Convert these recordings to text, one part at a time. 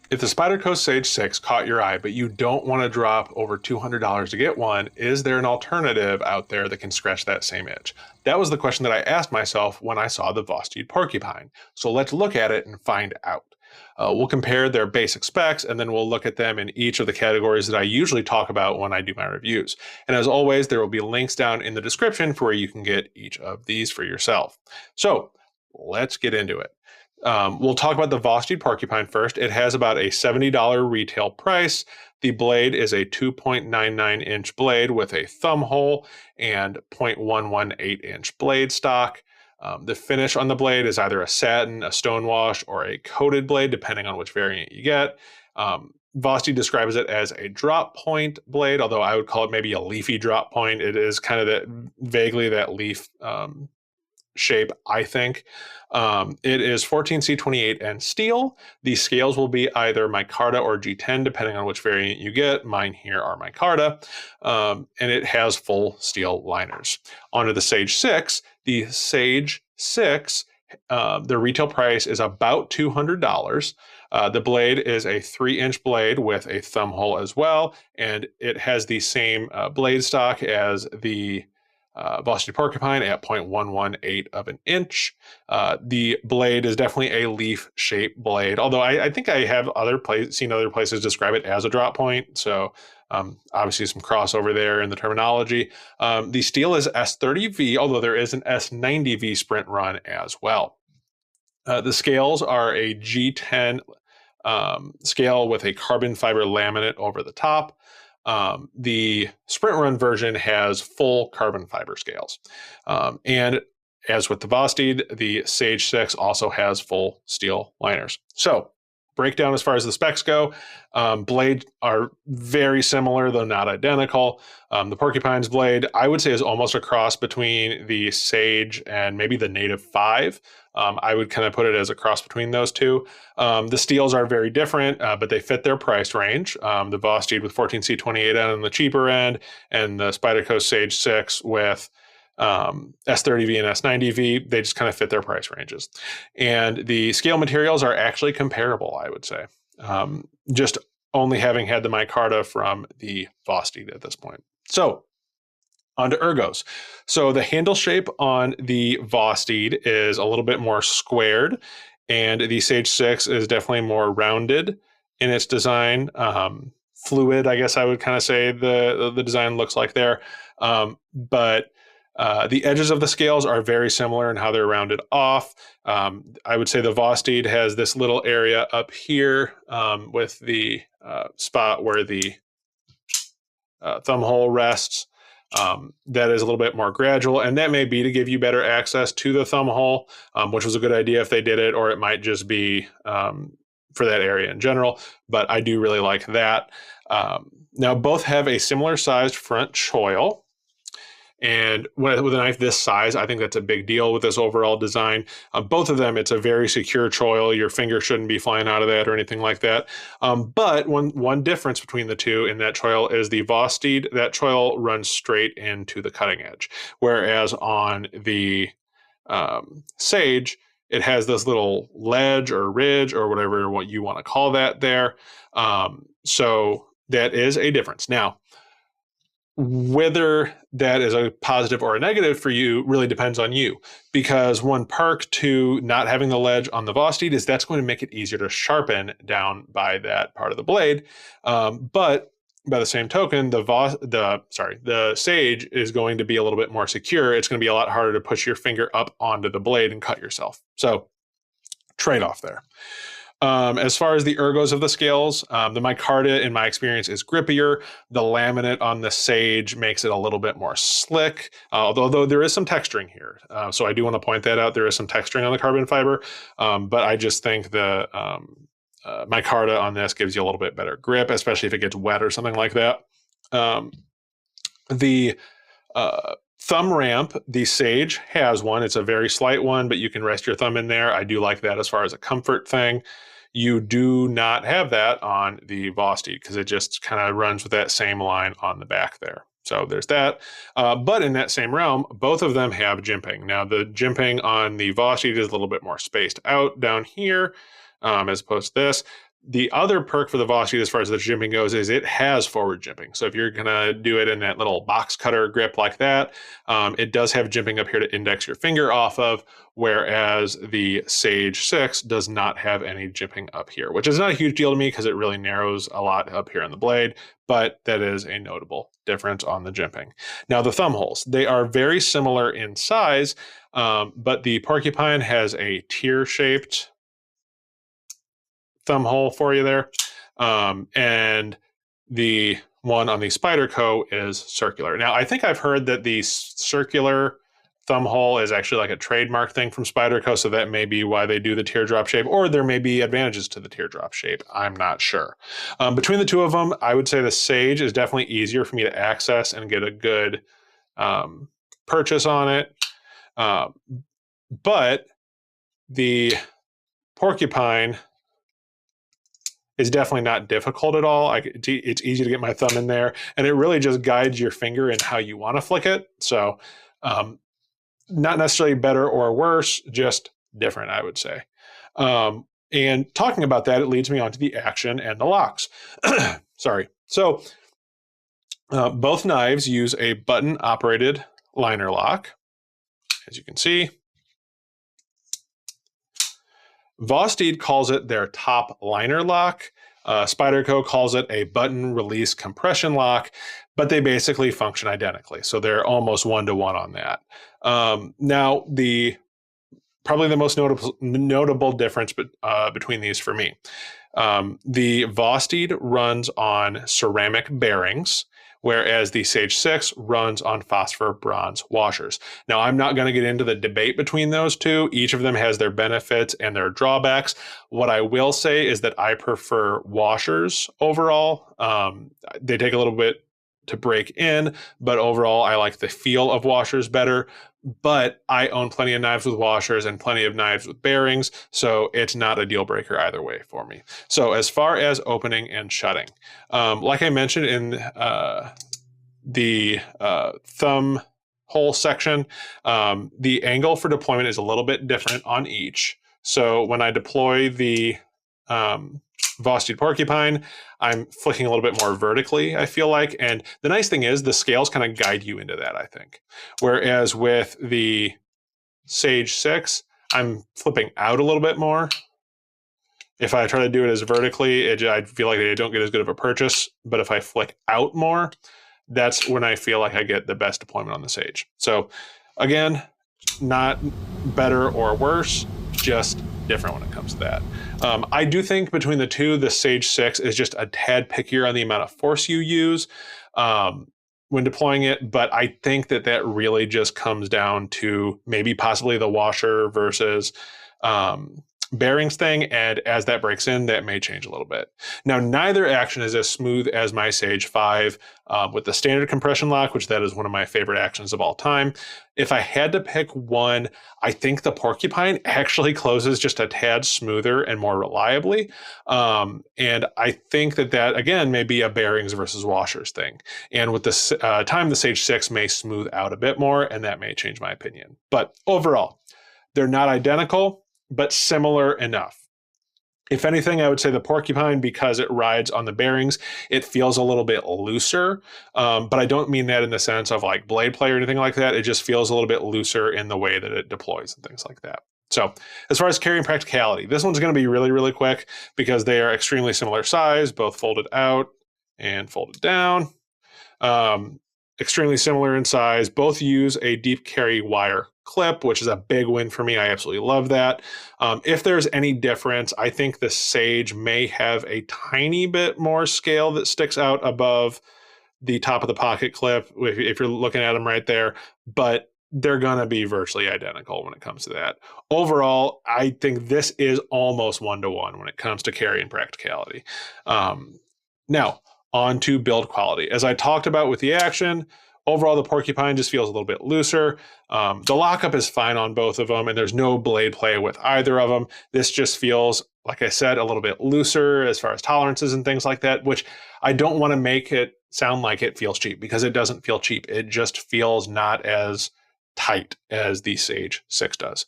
If the Spyderco Sage 6 caught your eye, but you don't want to drop over $200 to get one, is there an alternative out there that can scratch that same itch? That was the question that I asked myself when I saw the Vosteed Porcupine. So let's look at it and find out. We'll compare their basic specs, and then we'll look at them in each of the categories that I usually talk about when I do my reviews. And as always, there will be links down in the description for where you can get each of these for yourself. So let's get into it. We'll talk about the Vosteed Porcupine first. It has about a $70 retail price. The blade is a 2.99 inch blade with a thumb hole and 0.118 inch blade stock. The finish on the blade is either a satin, a stonewash, or a coated blade, depending on which variant you get. Vosteed describes it as a drop point blade, although I would call it maybe a leafy drop point. It is kind of that vaguely that leaf shape, I think. It is 14C28 and steel. The scales will be either micarta or G10, depending on which variant you get. Mine here are micarta. And it has full steel liners. Onto the Sage 6. The Sage 6, the retail price is about $200. The blade is a 3-inch blade with a thumb hole as well, and it has the same blade stock as the Vosteed Porcupine at 0.118 of an inch. The blade is definitely a leaf-shaped blade, although I think I have seen other places describe it as a drop point, so obviously some crossover there in the terminology. The steel is S30V, although there is an S90V sprint run as well. The scales are a G10 scale with a carbon fiber laminate over the top. The sprint run version has full carbon fiber scales. And as with the Vosteed, the Sage 6 also has full steel liners. So, breakdown as far as the specs go, blades are very similar, though not identical. The Porcupine's blade, I would say, is almost a cross between the Sage and maybe the Native 5. I would kind of put it as a cross between those two. The steels are very different, but they fit their price range. The Vosteed with 14C28 on the cheaper end, and the Spyderco Sage 6 with S30V and S90V, they just kind of fit their price ranges. And the scale materials are actually comparable, I would say. Just only having had the micarta from the Vosteed at this point. So, onto Ergos. So the handle shape on the Vosteed is a little bit more squared, and the Sage 6 is definitely more rounded in its design. Fluid, I guess I would kind of say the design looks like there. But the edges of the scales are very similar in how they're rounded off. I would say the Vosteed has this little area up here with the spot where the thumb hole rests. That is a little bit more gradual, and that may be to give you better access to the thumb hole, which was a good idea if they did it, or it might just be for that area in general, but I do really like that. Now, both have a similar sized front choil, and with a knife this size, I think that's a big deal with this overall design. Both of them, it's a very secure choil. Your finger shouldn't be flying out of that or anything like that. But one difference between the two in that choil is the Vosteed, that choil runs straight into the cutting edge. Whereas on the Sage, it has this little ledge or ridge or whatever what you want to call that there. So that is a difference. Now, whether that is a positive or a negative for you really depends on you, because one perk to not having the ledge on the Vosteed is that's going to make it easier to sharpen down by that part of the blade. But by the same token, the Sage is going to be a little bit more secure. It's going to be a lot harder to push your finger up onto the blade and cut yourself. So trade-off there. As far as the ergos of the scales, the micarta, in my experience, is grippier. The laminate on the Sage makes it a little bit more slick, although there is some texturing here. So I do want to point that out. There is some texturing on the carbon fiber, but I just think the micarta on this gives you a little bit better grip, especially if it gets wet or something like that. The thumb ramp, the Sage has one. It's a very slight one, but you can rest your thumb in there. I do like that as far as a comfort thing. You do not have that on the Vosteed because it just kind of runs with that same line on the back there. So there's that. But in that same realm, both of them have jimping. Now the jimping on the Vosteed is a little bit more spaced out down here as opposed to this. The other perk for the Vosteed as far as the jimping goes is it has forward jimping. So if you're going to do it in that little box cutter grip like that, it does have jimping up here to index your finger off of, whereas the Sage 6 does not have any jimping up here, which is not a huge deal to me because it really narrows a lot up here on the blade, but that is a notable difference on the jimping. Now the thumb holes, they are very similar in size, but the Porcupine has a tear-shaped thumb hole for you there. And the one on the Spyderco is circular. Now, I think I've heard that the circular thumb hole is actually like a trademark thing from Spyderco, so that may be why they do the teardrop shape, or there may be advantages to the teardrop shape. I'm not sure. Between the two of them, I would say the Sage is definitely easier for me to access and get a good purchase on it. But the Porcupine is definitely not difficult at all. It's easy to get my thumb in there, and it really just guides your finger in how you want to flick it. So not necessarily better or worse, just different, I would say. And talking about that, it leads me on to the action and the locks. Sorry. So both knives use a button-operated liner lock, as you can see. Vosteed calls it their top liner lock. Spyderco calls it a button release compression lock, but they basically function identically. So they're almost one-to-one on that. Now, probably the most notable difference between these for me. The Vosteed runs on ceramic bearings, whereas the Sage 6 runs on phosphor bronze washers. Now, I'm not going to get into the debate between those two. Each of them has their benefits and their drawbacks. What I will say is that I prefer washers overall. They take a little bit to break in, but overall, I like the feel of washers better. But I own plenty of knives with washers and plenty of knives with bearings, so it's not a deal breaker either way for me. So as far as opening and shutting, like I mentioned in the thumb hole section, the angle for deployment is a little bit different on each. So when I deploy the Vosteed Porcupine, I'm flicking a little bit more vertically, I feel like. And the nice thing is the scales kind of guide you into that, I think. Whereas with the Sage 6, I'm flipping out a little bit more. If I try to do it as vertically, I feel like I don't get as good of a purchase. But if I flick out more, that's when I feel like I get the best deployment on the Sage. So again, not better or worse, just different when it comes to that. I do think between the two, the Sage 6 is just a tad pickier on the amount of force you use when deploying it, but I think that really just comes down to maybe possibly the washer versus bearings thing, and as that breaks in, that may change a little bit. Now, neither action is as smooth as my Sage 5 with the standard compression lock, which that is one of my favorite actions of all time. If I had to pick one, I think the Porcupine actually closes just a tad smoother and more reliably. And I think that again, may be a bearings versus washers thing. And with the time, the Sage 6 may smooth out a bit more, and that may change my opinion. But overall, they're not identical, but similar enough. If anything, I would say the Porcupine, because it rides on the bearings, it feels a little bit looser. But I don't mean that in the sense of like blade play or anything like that. It just feels a little bit looser in the way that it deploys and things like that. So as far as carrying practicality, this one's going to be really, really quick because they are extremely similar size, both folded out and folded down. Extremely similar in size. Both use a deep carry wire clip, which is a big win for me. I absolutely love that. If there's any difference, I think the Sage may have a tiny bit more scale that sticks out above the top of the pocket clip, if you're looking at them right there, but they're going to be virtually identical when it comes to that. Overall, I think this is almost one-to-one when it comes to carry and practicality. Now, on to build quality. As I talked about with the action, overall, the Porcupine just feels a little bit looser. The lockup is fine on both of them, and there's no blade play with either of them. This just feels, like I said, a little bit looser as far as tolerances and things like that, which I don't want to make it sound like it feels cheap, because it doesn't feel cheap. It just feels not as tight as the Sage 6 does.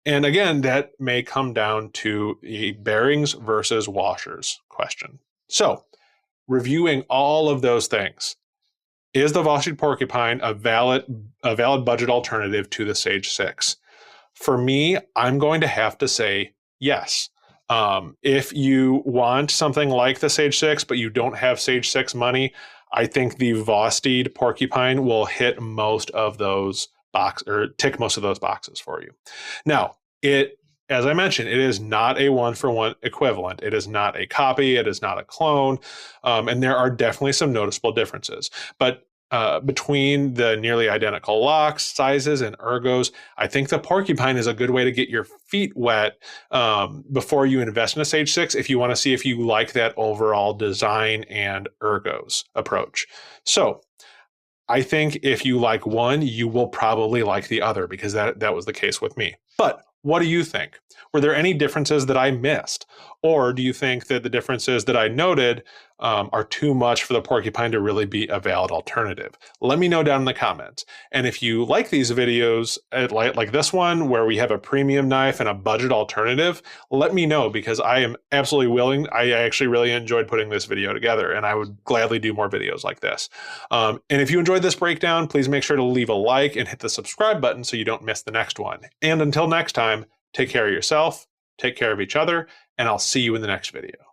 And again, that may come down to a bearings versus washers question. So reviewing all of those things, is the Vosteed Porcupine a valid budget alternative to the Sage 6? For me, I'm going to have to say yes. If you want something like the Sage 6, but you don't have Sage 6 money, I think the Vosteed Porcupine will hit most of those tick most of those boxes for you. Now, as I mentioned, it is not a one-for-one equivalent. It is not a copy. It is not a clone. And there are definitely some noticeable differences. But between the nearly identical locks, sizes, and ergos, I think the Porcupine is a good way to get your feet wet before you invest in a Sage 6 if you want to see if you like that overall design and ergos approach. So I think if you like one, you will probably like the other, because that was the case with me. But what do you think? Were there any differences that I missed? Or do you think that the differences that I noted are too much for the Porcupine to really be a valid alternative? Let me know down in the comments. And if you like these videos, like this one, where we have a premium knife and a budget alternative, let me know, because I am absolutely willing. I actually really enjoyed putting this video together, and I would gladly do more videos like this. And if you enjoyed this breakdown, please make sure to leave a like and hit the subscribe button so you don't miss the next one. And until next time, take care of yourself, take care of each other, and I'll see you in the next video.